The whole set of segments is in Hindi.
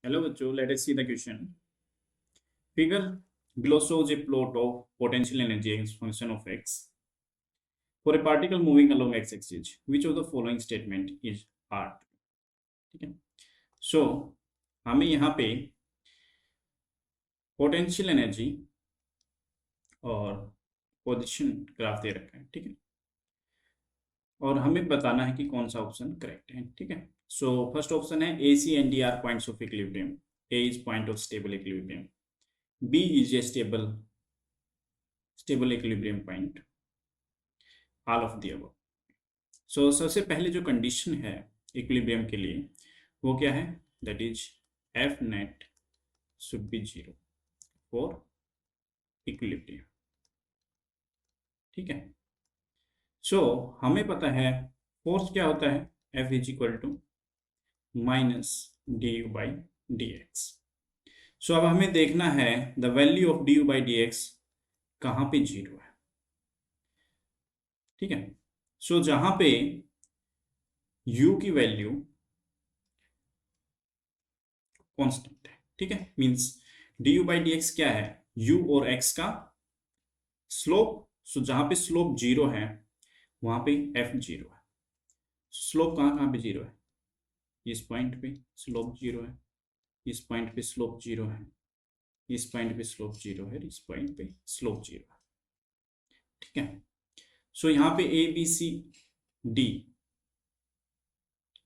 Hello, bachcho. Let us see the question. Figure below shows a plot of potential energy as function of x for a particle moving along x-axis. Which of the following statement is R? ठीक है. So हमें यहाँ पे पोटेंशियल एनर्जी और पोजीशन ग्राफ दे रखा है. ठीक है. और हमें बताना है कि कौन सा ऑप्शन करेक्ट है. ठीक है. सो फर्स्ट ऑप्शन है A C and D are points of equilibrium. A is point of stable equilibrium. B is a stable equilibrium point. All of the above. So सबसे पहले जो कंडीशन है इक्विलिब्रियम के लिए वो क्या है? That is F net should be 0 for equilibrium. ठीक है. So हमें पता है फोर्स क्या होता है? F is equal to minus du by dx. सो अब हमें देखना है the value of D you by D x कहाँ पे 0 है. ठीक है. सो जहां पे u की वैल्यू कांस्टेंट है. ठीक है. Means D you by D x क्या है? u और x का स्लोप. सो जहां पे स्लोप 0 है वहां पे f 0 है. स्लोप कहाँ पे 0 है? इस पॉइंट पे स्लोप 0 है. इस पॉइंट पे स्लोप 0 है. इस पॉइंट पे स्लोप 0 है. इस पॉइंट पे स्लोप 0 है. ठीक है. सो यहाँ पे ए बी सी डी.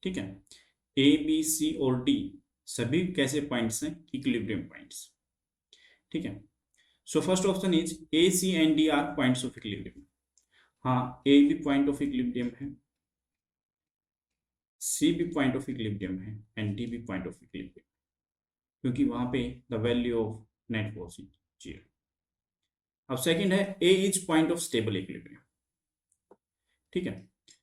ठीक है. ए बी सी और डी सभी कैसे पॉइंट्स हैं? Equilibrium points. ठीक है. So first option is A C and D are points of equilibrium. हाँ, ए भी पॉइंट ऑफ इक्विलिब्रियम है, सी भी पॉइंट ऑफ इक्विलिब्रियम है एंड डी भी पॉइंट ऑफ इक्विलिब्रियम, क्योंकि वहां पे the value of net force is 0. अब सेकंड है A is point of stable equilibrium. ठीक है.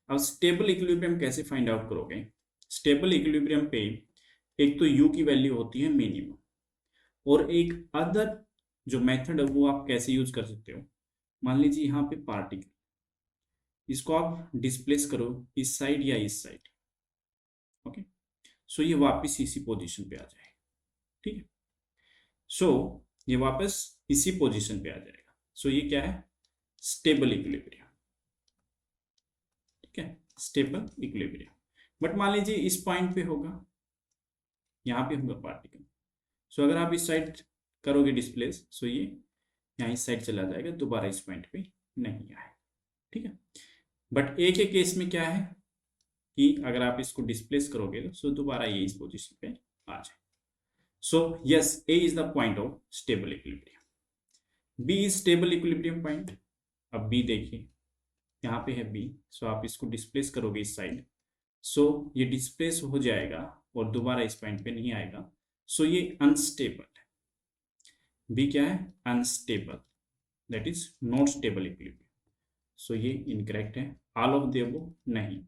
अब स्टेबल इक्विलिब्रियम कैसे फाइंड आउट करोगे? स्टेबल इक्विलिब्रियम पे एक तो u की वैल्यू होती है मिनिमम, और एक अदर जो मेथड है वो आप कैसे यूज कर सकते हो. मान लीजिए यहाँ पे पार्टिकल, इसको आप डिस्प्लेस करो इस साइड या इस साइड. ओके. सो ये वापस इसी पोजीशन पे आ जाएगा. ठीक है. सो ये वापस इसी पोजीशन पे आ जाएगा. सो ये क्या है? Stable equilibrium. ठीक है. Stable equilibrium. बट मान लीजिए इस पॉइंट पे होगा, यहाँ पे होगा पार्टिकल. सो अगर आप इस साइड करोगे डिस्प्लेस, सो ये यहाँ इस साइड चला जाएगा, दोबारा इस पॉइंट पे नहीं आए. ठीक है. बट एक एक केस में क्या है कि अगर आप इसको डिस्प्लेस करोगे तो दोबारा ये इस पोजीशन पे आ जाए. So yes, A is the point of stable equilibrium. B is stable equilibrium point. अब B देखिए, यहाँ पे है B. सो आप इसको डिस्प्लेस करोगे इस साइड, सो ये डिस्प्लेस हो जाएगा और दोबारा इस पॉइंट पे नहीं आएगा. सो ये अनस्टेबल है. B क्या है? Unstable. That is not stable equilibrium. So ये इनकरेक्ट है. ऑल ऑफ द अबव नहीं.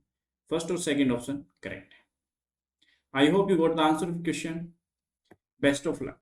फर्स्ट और सेकंड ऑप्शन करेक्ट है. I hope you got the answer of question. Best of luck.